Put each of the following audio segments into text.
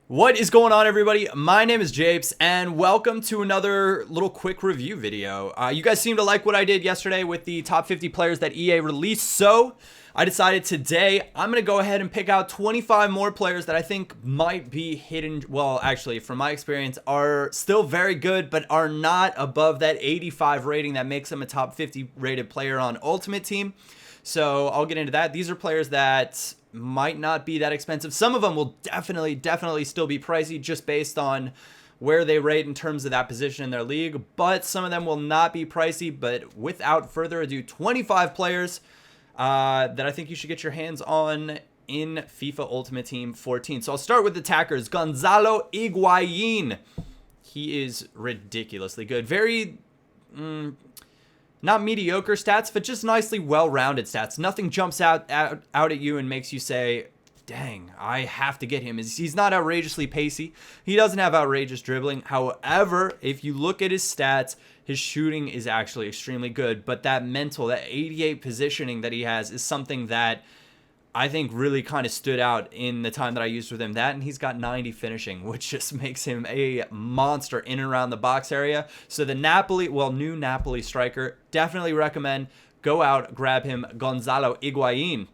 What is going on, everybody? My name is Japes, and welcome to another little quick review video. You guys seem to like what I did yesterday with the top 50 players that EA released, so I decided today I'm going to go ahead and pick out 25 more players that I think might be hidden, well, actually, from my experience, are still very good, but are not above that 85 rating that makes them a top 50 rated player on Ultimate Team. So I'll get into that. These are players that might not be that expensive. Some of them will definitely still be pricey just based on where they rate in terms of that position in their league, but some of them will not be pricey. But without further ado, 25 players that I think you should get your hands on in FIFA Ultimate Team 14. So I'll start with attackers. Gonzalo Higuain. He is ridiculously good. Very not mediocre stats, but just nicely well-rounded stats. Nothing jumps out at you and makes you say, dang, I have to get him. He's not outrageously pacey. He doesn't have outrageous dribbling. However, if you look at his stats, his shooting is actually extremely good. But that mental, that 88 positioning that he has is something that I think really kind of stood out in the time that I used with him. That, and he's got 90 finishing, which just makes him a monster in and around the box area. So the new Napoli striker, definitely recommend go out, grab him, Gonzalo Higuain.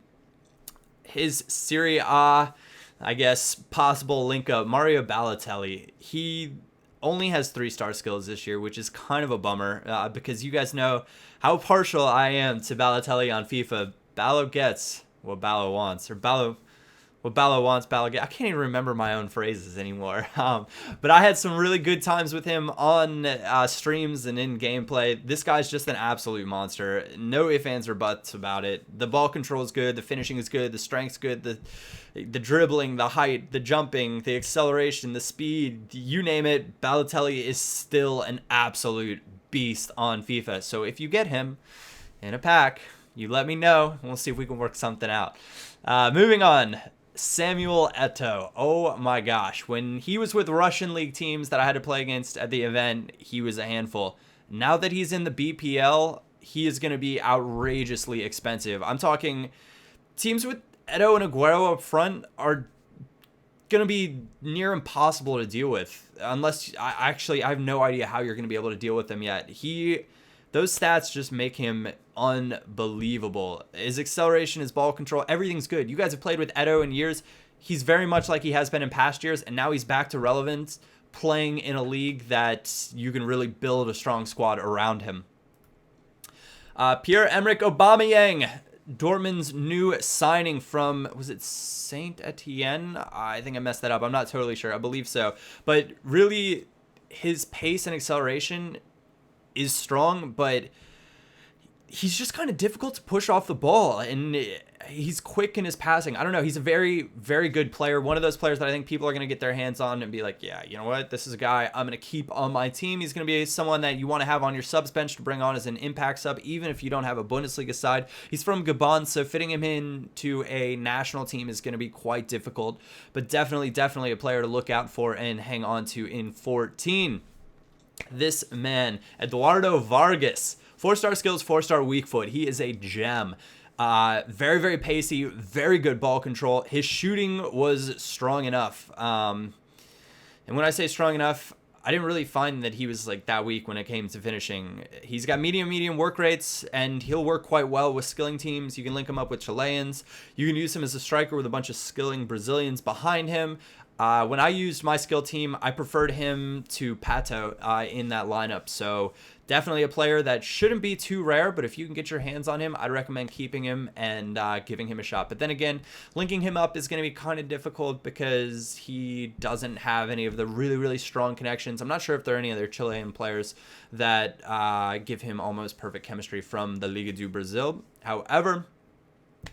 His Serie A, I guess, possible link up, Mario Balotelli. He only has 3-star skills this year, which is kind of a bummer because you guys know how partial I am to Balotelli on FIFA. Balo gets what Ballo wants, or what Ballo wants, Ballo gets. I can't even remember my own phrases anymore. But I had some really good times with him on streams and in gameplay. This guy's just an absolute monster. No ifs, ands, or buts about it. The ball control is good. The finishing is good. The strength's good. The dribbling, the height, the jumping, the acceleration, the speed, you name it, Balotelli is still an absolute beast on FIFA. So if you get him in a pack, you let me know, and we'll see if we can work something out. Moving on, Samuel Eto'o. Oh my gosh. When he was with Russian league teams that I had to play against at the event, he was a handful. Now that he's in the BPL, he is going to be outrageously expensive. I'm talking teams with Eto'o and Aguero up front are going to be near impossible to deal with. Unless, I have no idea how you're going to be able to deal with them yet. Those stats just make him unbelievable. His acceleration, his ball control, everything's good. You guys have played with Eto'o in years. He's very much like he has been in past years, and now he's back to relevance, playing in a league that you can really build a strong squad around him. Pierre-Emerick Aubameyang, Dortmund's new signing from, was it Saint Etienne? I think I messed that up. I'm not totally sure. I believe so. But really, his pace and acceleration is strong, but he's just kind of difficult to push off the ball, and he's quick in his passing. I don't know. He's a very, very good player. One of those players that I think people are going to get their hands on and be like, yeah, you know what? This is a guy I'm going to keep on my team. He's going to be someone that you want to have on your subs bench to bring on as an impact sub, even if you don't have a Bundesliga side. He's from Gabon, so fitting him into a national team is going to be quite difficult, but definitely a player to look out for and hang on to in 14. This man, Eduardo Vargas, 4-star skills, 4-star weak foot. He is a gem. Very, very pacey, very good ball control. His shooting was strong enough. And when I say strong enough, I didn't really find that he was like that weak when it came to finishing. He's got medium work rates, and he'll work quite well with skilling teams. You can link him up with Chileans. You can use him as a striker with a bunch of skilling Brazilians behind him. When I used my skill team, I preferred him to Pato in that lineup. So definitely a player that shouldn't be too rare, but if you can get your hands on him, I'd recommend keeping him and giving him a shot. But then again, linking him up is going to be kind of difficult because he doesn't have any of the really, really strong connections. I'm not sure if there are any other Chilean players that give him almost perfect chemistry from the Liga do Brazil. However,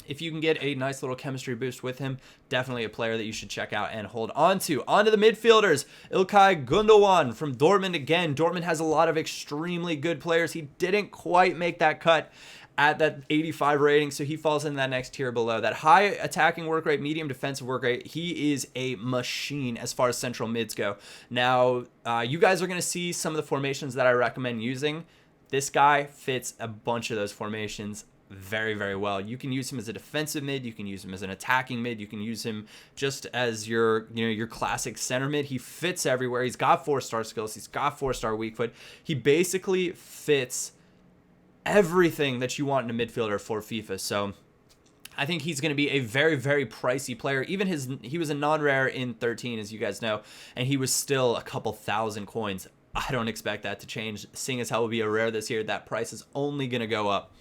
if you can get a nice little chemistry boost with him, definitely a player that you should check out and hold on to. On to the midfielders. İlkay Gündoğan from Dortmund again. Dortmund has a lot of extremely good players. He didn't quite make that cut at that 85 rating, so he falls in that next tier below. That high attacking work rate, medium defensive work rate, he is a machine as far as central mids go. Now, you guys are going to see some of the formations that I recommend using. This guy fits a bunch of those formations very, very well. You can use him as a defensive mid. You can use him as an attacking mid. You can use him just as your, your classic center mid. He fits everywhere. He's got 4-star skills. He's got 4-star weak foot. He basically fits everything that you want in a midfielder for FIFA. So I think he's going to be a very, very pricey player. Even he was a non-rare in 13, as you guys know, and he was still a couple thousand coins. I don't expect that to change. Seeing as how it will be a rare this year, that price is only going to go up.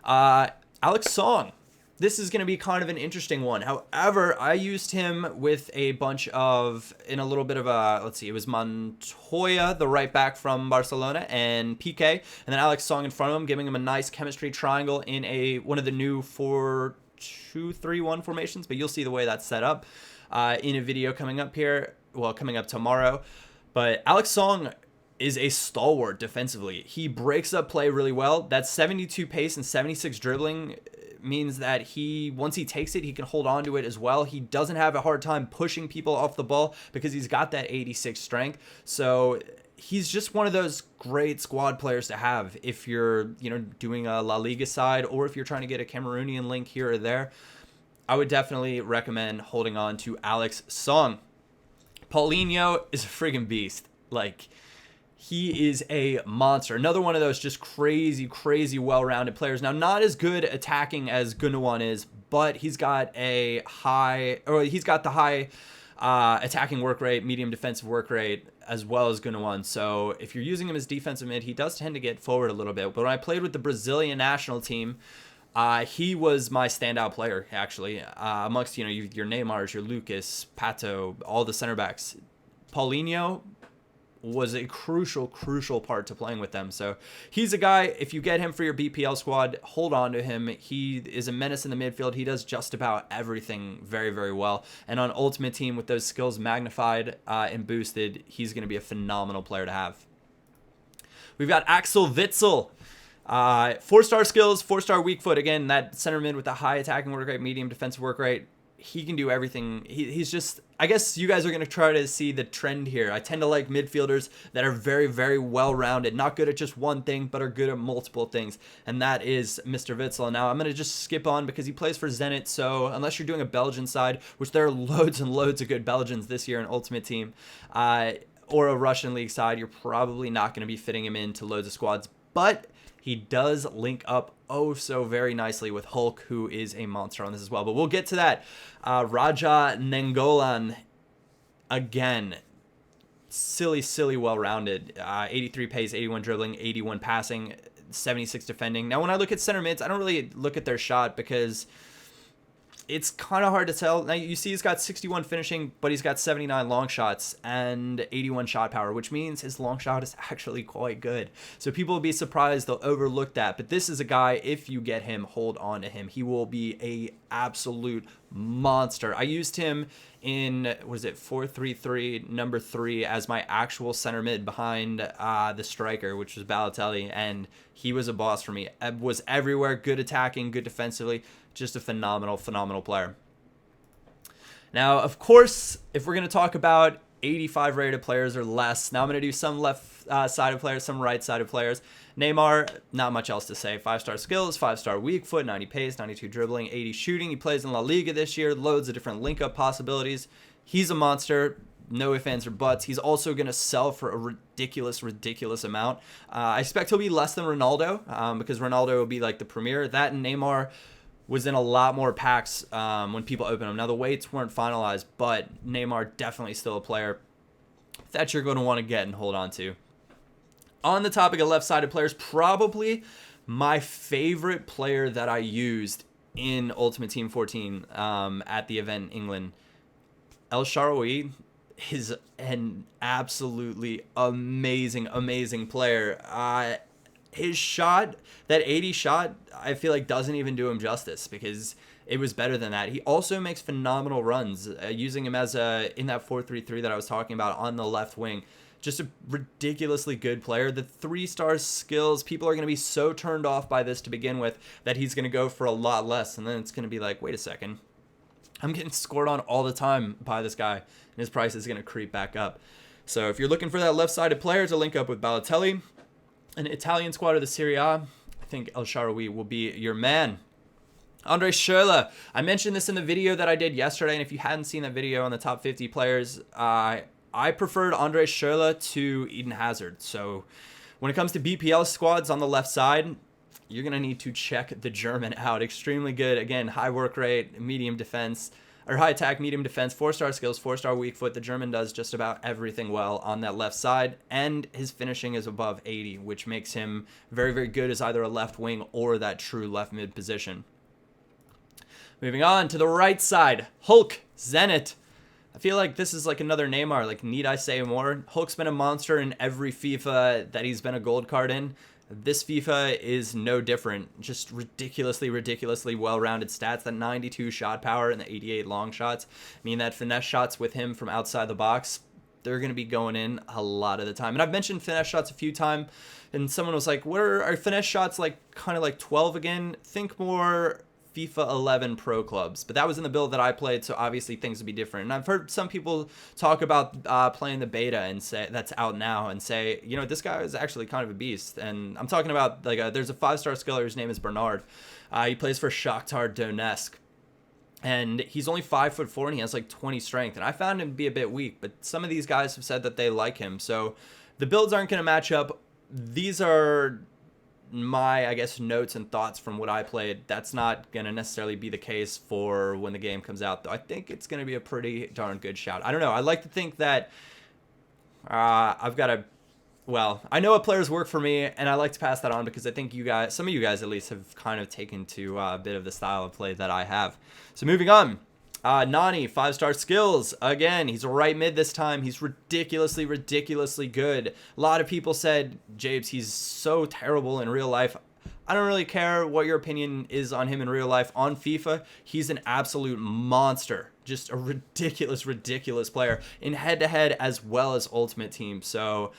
Alex Song. This is going to be kind of an interesting one. However, I used him with a bunch of, in a little bit of a, let's see, it was Montoya, the right back from Barcelona, and PK, and then Alex Song in front of him, giving him a nice chemistry triangle in one of the new 4-2-3-1 formations, but you'll see the way that's set up in a video coming up here, well, coming up tomorrow. But Alex Song is a stalwart defensively. He breaks up play really well. That 72 pace and 76 dribbling means that once he takes it, he can hold on to it as well. He doesn't have a hard time pushing people off the ball because he's got that 86 strength. So he's just one of those great squad players to have if you're, doing a La Liga side, or if you're trying to get a Cameroonian link here or there. I would definitely recommend holding on to Alex Song. Paulinho is a friggin' beast. Like, he is a monster. Another one of those just crazy, crazy well-rounded players. Now, not as good attacking as Gundogan is, but he's got the high attacking work rate, medium defensive work rate, as well as Gundogan. So if you're using him as defensive mid, he does tend to get forward a little bit. But when I played with the Brazilian national team, he was my standout player, actually, amongst, your Neymars, your Lucas, Pato, all the center backs. Paulinho was a crucial part to playing with them. So he's a guy, if you get him for your BPL squad, hold on to him. He is a menace in the midfield. He does just about everything very, very well. And on Ultimate Team, with those skills magnified and boosted, he's going to be a phenomenal player to have. We've got Axel Witsel. 4-star skills, 4-star weak foot. Again, that center mid with the high attacking work rate, medium defensive work rate. He can do everything. He's just, I guess you guys are going to try to see the trend here. I tend to like midfielders that are very, very well-rounded, not good at just one thing, but are good at multiple things. And that is Mr. Witsel. Now, I'm going to just skip on because he plays for Zenit. So unless you're doing a Belgian side, which there are loads and loads of good Belgians this year in Ultimate Team, or a Russian league side, you're probably not going to be fitting him into loads of squads. But he does link up oh so very nicely with Hulk, who is a monster on this as well. But we'll get to that. Raja Nengolan, again, silly well-rounded. 83 pace, 81 dribbling, 81 passing, 76 defending. Now, when I look at center mids, I don't really look at their shot because it's kind of hard to tell. Now, you see he's got 61 finishing, but he's got 79 long shots and 81 shot power, which means his long shot is actually quite good. So people will be surprised, they'll overlook that. But this is a guy, if you get him, hold on to him. He will be a absolute monster. I used him in, 4-3-3, number 3, as my actual center mid behind the striker, which was Balotelli, and he was a boss for me. Was everywhere, good attacking, good defensively. Just a phenomenal player. Now, of course, if we're going to talk about 85 rated players or less, now I'm going to do some left-sided players, some right-sided players. Neymar, not much else to say. 5-star skills, 5-star weak foot, 90 pace, 92 dribbling, 80 shooting. He plays in La Liga this year. Loads of different link-up possibilities. He's a monster. No ifs, ands, or buts. He's also going to sell for a ridiculous amount. I expect he'll be less than Ronaldo because Ronaldo will be like the premier. That and Neymar was in a lot more packs when people open them. Now, the weights weren't finalized, but Neymar definitely still a player that you're going to want to get and hold on to. On the topic of left-sided players, probably my favorite player that I used in Ultimate Team 14 at the event in England, El Shaarawy, is an absolutely amazing player. His shot, that 80 shot, I feel like doesn't even do him justice because it was better than that. He also makes phenomenal runs, using him as in that 4-3-3 that I was talking about on the left wing. Just a ridiculously good player. The 3-star skills, people are going to be so turned off by this to begin with that he's going to go for a lot less. And then it's going to be like, wait a second, I'm getting scored on all the time by this guy, and his price is going to creep back up. So if you're looking for that left-sided player to link up with Balotelli, an Italian squad of the Serie A, I think El Shaarawy will be your man. Andre Schürrle. I mentioned this in the video that I did yesterday, and if you hadn't seen that video on the top 50 players, I preferred Andre Schürrle to Eden Hazard. So when it comes to BPL squads on the left side, you're going to need to check the German out. Extremely good. Again, high work rate, medium defense, or high attack, medium defense, 4-star skills, 4-star weak foot. The German does just about everything well on that left side, and his finishing is above 80, which makes him very, very good as either a left wing or that true left mid position. Moving on to the right side, Hulk, Zenit. I feel like this is like another Neymar. Like, need I say more? Hulk's been a monster in every FIFA that he's been a gold card in. This FIFA is no different. Just ridiculously, ridiculously well-rounded stats. That 92 shot power and the 88 long shots mean that finesse shots with him from outside the box, they're going to be going in a lot of the time. And I've mentioned finesse shots a few times, and someone was like, what are finesse shots like, kind of like 12 again? Think more FIFA 11 Pro Clubs, but that was in the build that I played, so obviously things would be different. And I've heard some people talk about playing the beta and say that's out now and say, you know, this guy is actually kind of a beast. And I'm talking about like there's a 5-star skiller. His name is Bernard. He plays for Shakhtar Donetsk, and he's only 5'4" and he has like 20 strength. And I found him to be a bit weak, but some of these guys have said that they like him. So the builds aren't going to match up. These are my, I guess, notes and thoughts from what I played. That's not going to necessarily be the case for when the game comes out, though. I think it's going to be a pretty darn good shout. I don't know. I like to think that I've got a, well, I know what players work for me, and I like to pass that on because I think you guys, some of you guys at least, have kind of taken to a bit of the style of play that I have. So moving on. Nani, 5-star skills. Again, he's a right mid this time. He's ridiculously, ridiculously good. A lot of people said, Japes, he's so terrible in real life. I don't really care what your opinion is on him in real life. On FIFA, he's an absolute monster. Just a ridiculous, ridiculous player in head-to-head as well as Ultimate Team. So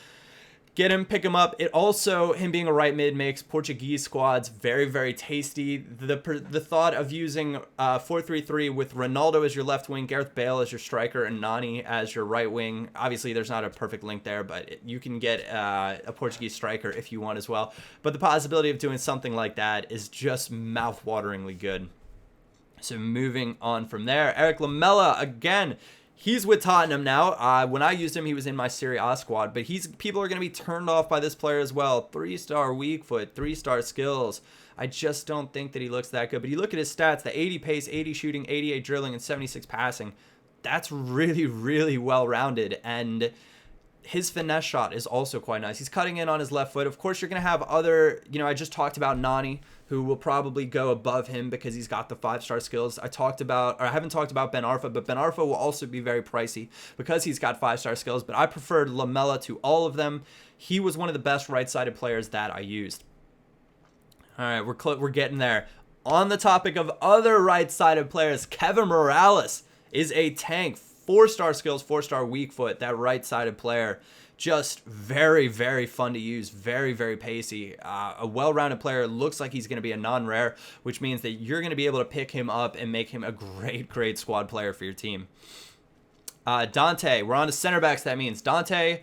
get him, pick him up. It also, him being a right mid, makes Portuguese squads very, very tasty. The thought of using 4-3-3 with Ronaldo as your left wing, Gareth Bale as your striker, and Nani as your right wing. Obviously, there's not a perfect link there, but you can get a Portuguese striker if you want as well. But the possibility of doing something like that is just mouth-wateringly good. So moving on from there, Eric Lamela, again, he's with Tottenham now. When I used him, he was in my Serie A squad, but people are going to be turned off by this player as well. 3-star weak foot, 3-star skills. I just don't think that he looks that good. But you look at his stats, the 80 pace, 80 shooting, 88 dribbling, and 76 passing. That's really, really well-rounded. And his finesse shot is also quite nice. He's cutting in on his left foot. Of course, you're going to have other, I just talked about Nani, who will probably go above him because he's got the 5-star skills. I haven't talked about Ben Arfa, but Ben Arfa will also be very pricey because he's got 5-star skills, but I preferred Lamela to all of them. He was one of the best right-sided players that I used. All right, we're getting there. On the topic of other right-sided players, Kevin Morales is a tank. 4-star skills, 4-star weak foot, that right-sided player. Just very, very fun to use. Very, very pacey. A well-rounded player. Looks like he's going to be a non-rare, which means that you're going to be able to pick him up and make him a great, great squad player for your team. Dante. We're on to center backs. That means Dante's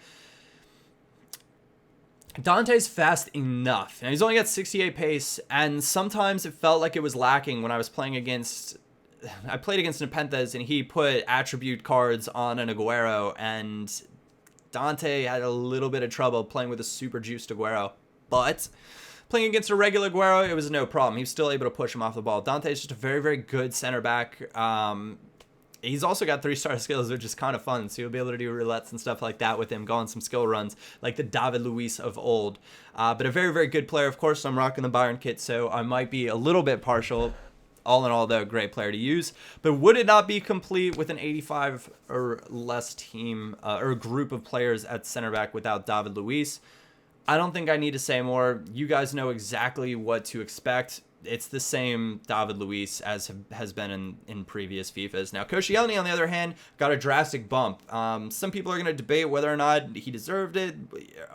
fast enough. And he's only got 68 pace, and sometimes it felt like it was lacking when I was playing against... I played against Nepenthes, and he put attribute cards on an Aguero, and Dante had a little bit of trouble playing with a super juiced Aguero. But playing against a regular Aguero, it was no problem. He was still able to push him off the ball. Dante is just a very, very good center back. He's also got 3-star skills, which is kind of fun. So you'll be able to do roulettes and stuff like that with him, go on some skill runs like the David Luiz of old. But a very, very good player. Of course, I'm rocking the Bayern kit, so I might be a little bit partial. All in all, though, a great player to use. But would it not be complete with an 85 or less team or group of players at center back without David Luiz? I don't think I need to say more. You guys know exactly what to expect. It's the same David Luiz as has been in previous FIFAs. Now, Koscielny, on the other hand, got a drastic bump. Some people are going to debate whether or not he deserved it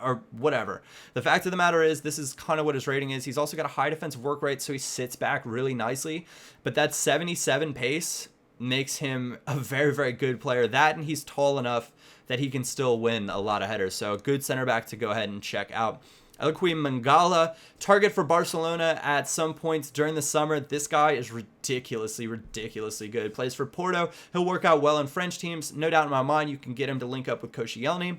or whatever. The fact of the matter is, this is kind of what his rating is. He's also got a high defensive work rate, so he sits back really nicely. But that 77 pace makes him a very, very good player. That, and he's tall enough that he can still win a lot of headers. So a good center back to go ahead and check out. Eloquim Mangala, target for Barcelona at some points during the summer. This guy is ridiculously good. Plays for Porto. He'll work out well in French teams. No doubt in my mind you can get him to link up with Koscielny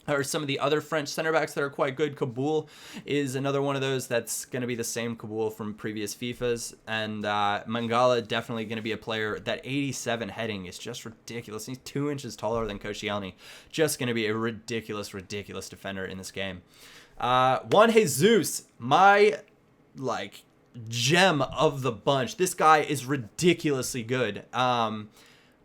or some of the other French center backs that are quite good. Kabul is another one of those that's going to be the same Kabul from previous FIFAs. And Mangala definitely going to be a player. That 87 heading is just ridiculous. He's 2 inches taller than Koscielny. Just going to be a ridiculous defender in this game. Juan Jesus, my gem of the bunch. This guy is ridiculously good.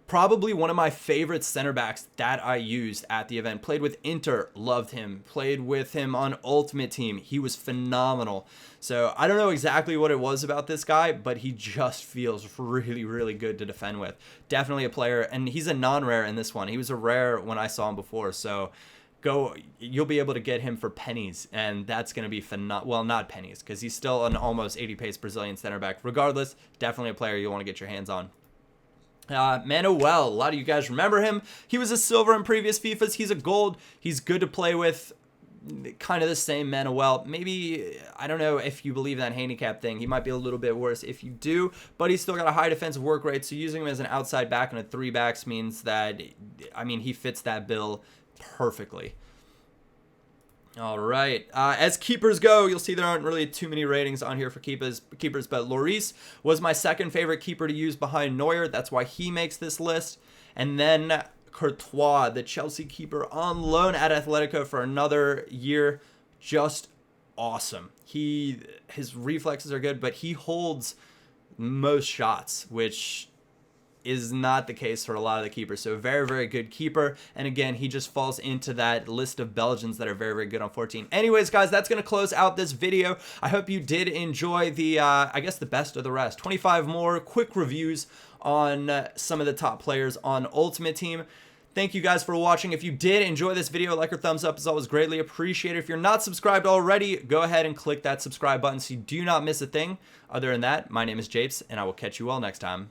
Probably one of my favorite center backs that I used at the event. Played with Inter, loved him. Played with him on Ultimate Team. He was phenomenal. So I don't know exactly what it was about this guy, but he just feels really good to defend with. Definitely a player, and he's a non-rare in this one. He was a rare when I saw him before, so you'll be able to get him for pennies, and that's going to be well, not pennies, because he's still an almost 80 pace Brazilian center back. Regardless, definitely a player you'll want to get your hands on. Manuel, a lot of you guys remember him. He was a silver in previous FIFAs. He's a gold. He's good to play with. Kind of the same Manuel. Maybe, I don't know if you believe that handicap thing. He might be a little bit worse if you do, but he's still got a high defensive work rate, so using him as an outside back and a 3-backs means that, I mean, he fits that bill perfectly. All right. As keepers go, you'll see there aren't really too many ratings on here for keepers, but Lloris was my second favorite keeper to use behind Neuer. That's why he makes this list. And then Courtois, the Chelsea keeper on loan at Atletico for another year. Just awesome. His reflexes are good, but he holds most shots, which is not the case for a lot of the keepers. So very good keeper. And again, he just falls into that list of Belgians that are very good on 14. Anyways, guys, that's going to close out this video. I hope you did enjoy the, I guess, the best of the rest. 25 more quick reviews on some of the top players on Ultimate Team. Thank you guys for watching. If you did enjoy this video, like or thumbs up is always greatly appreciated. If you're not subscribed already, go ahead and click that subscribe button so you do not miss a thing. Other than that, my name is Japes, and I will catch you all next time.